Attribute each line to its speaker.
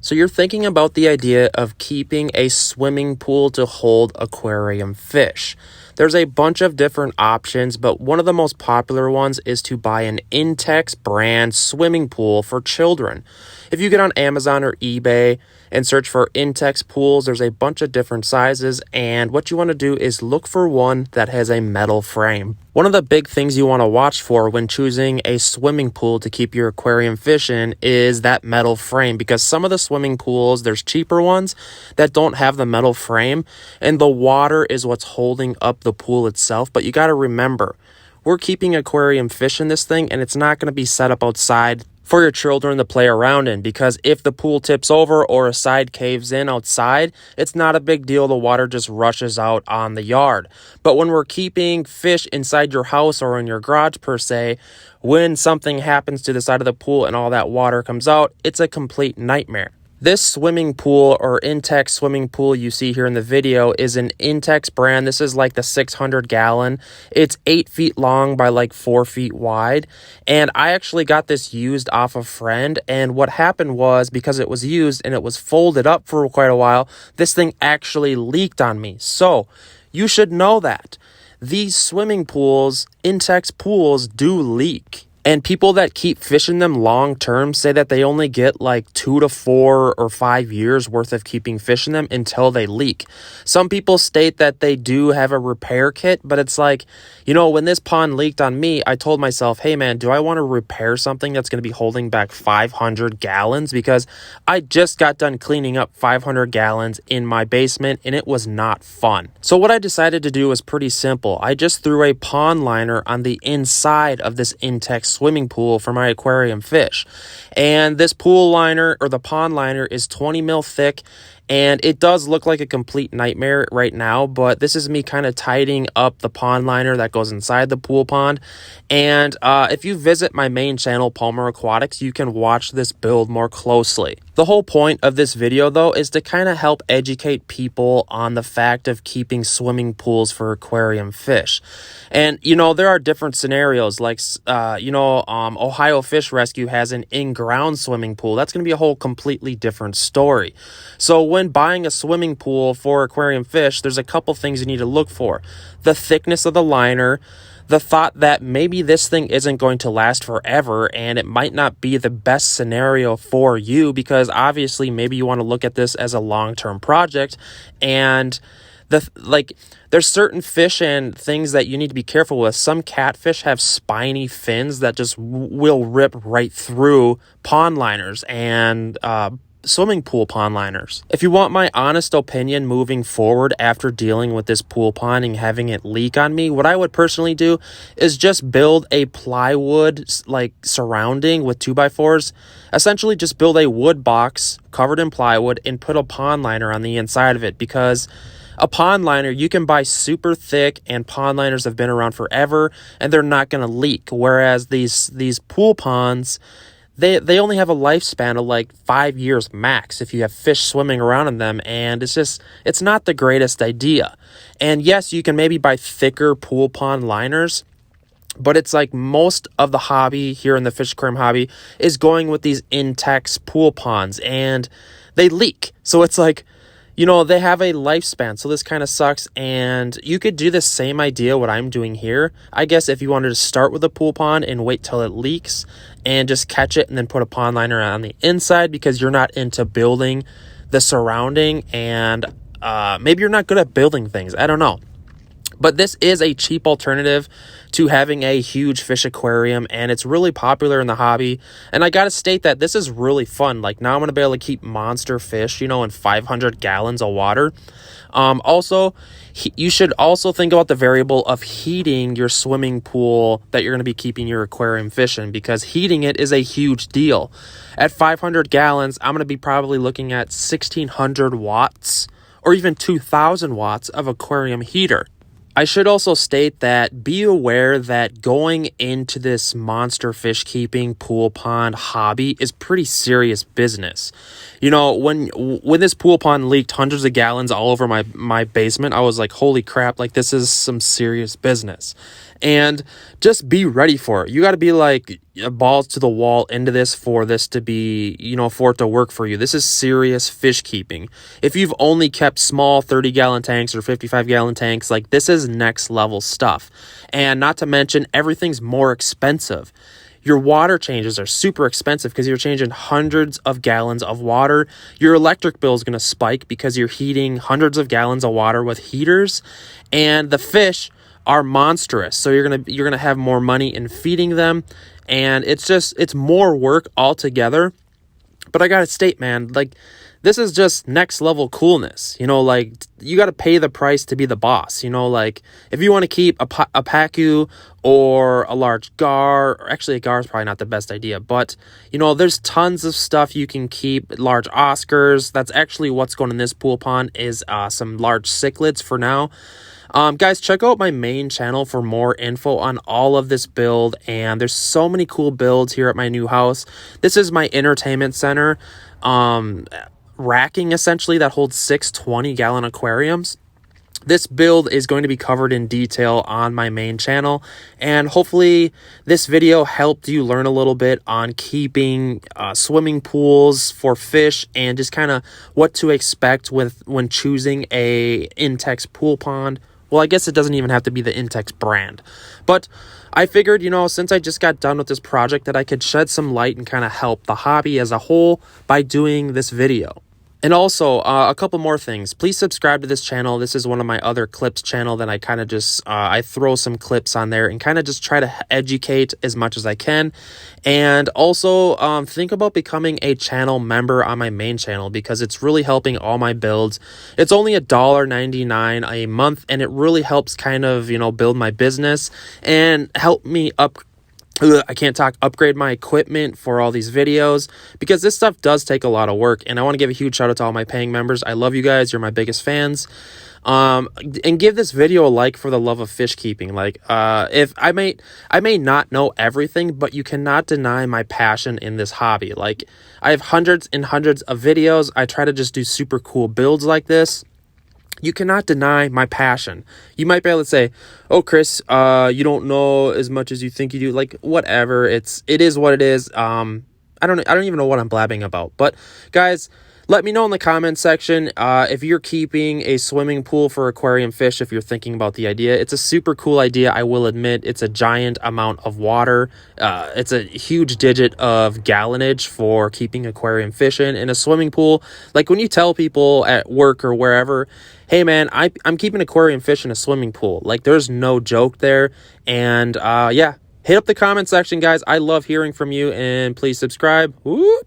Speaker 1: So you're thinking about the idea of keeping a swimming pool to hold aquarium fish. There's a bunch of different options, but one of the most popular ones is to buy an Intex brand swimming pool for children. If you get on Amazon or eBay and search for Intex pools, there's a bunch of different sizes, and what you want to do is look for one that has a metal frame. One of the big things you want to watch for when choosing a swimming pool to keep your aquarium fish in is that metal frame, because some of the swimming pools, there's cheaper ones that don't have the metal frame, and the water is what's holding up the pool itself. But you got to remember, we're keeping aquarium fish in this thing, and it's not going to be set up outside for your children to play around in, because if the pool tips over or a side caves in outside, it's not a big deal. The water just rushes out on the yard. But when we're keeping fish inside your house or in your garage per se, when something happens to the side of the pool and all that water comes out, it's a complete nightmare. This swimming pool or Intex swimming pool you see here in the video is an Intex brand. This is like the 600 gallon. It's 8 feet long by like 4 feet wide. And I actually got this used off a friend. And what happened was, because it was used and it was folded up for quite a while, this thing actually leaked on me. So you should know that these swimming pools, Intex pools, do leak. And people that keep fishing them long term say that they only get like 2 to 4 or 5 years worth of keeping fish in them until they leak. Some people state that they do have a repair kit, but it's like, when this pond leaked on me, I told myself, hey man, do I want to repair something that's going to be holding back 500 gallons? Because I just got done cleaning up 500 gallons in my basement and it was not fun. So what I decided to do was pretty simple. I just threw a pond liner on the inside of this Intex swimming pool for my aquarium fish. And this pool liner, or the pond liner, is 20 mil thick, and it does look like a complete nightmare right now, but this is me kind of tidying up the pond liner that goes inside the pool pond. And if you visit my main channel, Palmer Aquatics, you can watch this build more closely. The whole point of this video, though, is to kind of help educate people on the fact of keeping swimming pools for aquarium fish. And, there are different scenarios, like, Ohio Fish Rescue has an in-ground swimming pool. That's going to be a whole completely different story. So when buying a swimming pool for aquarium fish, there's a couple things you need to look for. The thickness of the liner, the thought that maybe this thing isn't going to last forever and it might not be the best scenario for you, because obviously maybe you want to look at this as a long-term project, and there's certain fish and things that you need to be careful with. Some catfish have spiny fins that just will rip right through pond liners and swimming pool pond liners. If you want my honest opinion moving forward after dealing with this pool pond and having it leak on me, what I would personally do is just build a plywood surrounding with 2x4s. Essentially just build a wood box covered in plywood and put a pond liner on the inside of it, because a pond liner you can buy super thick, and pond liners have been around forever and they're not going to leak. Whereas these pool ponds, they only have a lifespan of like 5 years max if you have fish swimming around in them, and it's not the greatest idea. And yes, you can maybe buy thicker pool pond liners, but it's like most of the hobby here in the fish aquarium hobby is going with these Intex pool ponds, and they leak. So it's like, they have a lifespan, so this kind of sucks. And you could do the same idea what I'm doing here, I guess, if you wanted to start with a pool pond and wait till it leaks and just catch it and then put a pond liner on the inside, because you're not into building the surrounding, and maybe you're not good at building things. I don't know. But this is a cheap alternative to having a huge fish aquarium, and it's really popular in the hobby. And I gotta state that this is really fun. Like, now I'm gonna be able to keep monster fish, in 500 gallons of water. Also, you should also think about the variable of heating your swimming pool that you're going to be keeping your aquarium fish in, because heating it is a huge deal. At 500 gallons, I'm going to be probably looking at 1,600 watts or even 2,000 watts of aquarium heater. I should also state that be aware that going into this monster fish keeping pool pond hobby is pretty serious business. When this pool pond leaked hundreds of gallons all over my basement, I was like, holy crap, like this is some serious business. And just be ready for it. You got to be like balls to the wall into this for this to be, for it to work for you. This is serious fish keeping. If you've only kept small 30-gallon tanks or 55-gallon tanks, like this is next level stuff. And not to mention, everything's more expensive. Your water changes are super expensive because you're changing hundreds of gallons of water. Your electric bill is going to spike because you're heating hundreds of gallons of water with heaters. And the fish are monstrous, so you're gonna have more money in feeding them, and it's more work altogether. But I gotta state, man, like this is just next level coolness. Like you gotta pay the price to be the boss. Like if you want to keep a pacu or a large gar, or actually a gar is probably not the best idea, but there's tons of stuff you can keep. Large Oscars, that's actually what's going in this pool pond, is some large cichlids for now. Guys, check out my main channel for more info on all of this build, and there's so many cool builds here at my new house. This is my entertainment center, racking essentially that holds 6 20-gallon aquariums. This build is going to be covered in detail on my main channel, and hopefully this video helped you learn a little bit on keeping swimming pools for fish and just kind of what to expect when choosing a Intex pool pond. Well, I guess it doesn't even have to be the Intex brand. But I figured, since I just got done with this project, that I could shed some light and kind of help the hobby as a whole by doing this video. And also, a couple more things. Please subscribe to this channel. This is one of my other clips channel that I kind of just, I throw some clips on there and kind of just try to educate as much as I can. And also, think about becoming a channel member on my main channel because it's really helping all my builds. It's only $1.99 a month, and it really helps kind of, build my business and help me upgrade my equipment for all these videos, because this stuff does take a lot of work. And I want to give a huge shout out to all my paying members. I love you guys. You're my biggest fans. And give this video a like for the love of fish keeping. Like, if I may not know everything, but you cannot deny my passion in this hobby. Like, I have hundreds and hundreds of videos. I try to just do super cool builds like this. You cannot deny my passion. You might be able to say, oh, Chris, you don't know as much as you think you do. Like, whatever. It is what it is. I don't even know what I'm blabbing about. But guys, let me know in the comment section if you're keeping a swimming pool for aquarium fish, if you're thinking about the idea. It's a super cool idea, I will admit. It's a giant amount of water. It's a huge digit of gallonage for keeping aquarium fish in a swimming pool. Like when you tell people at work or wherever, hey man, I'm keeping aquarium fish in a swimming pool. Like there's no joke there. And yeah, hit up the comment section, guys. I love hearing from you, and please subscribe. Woo!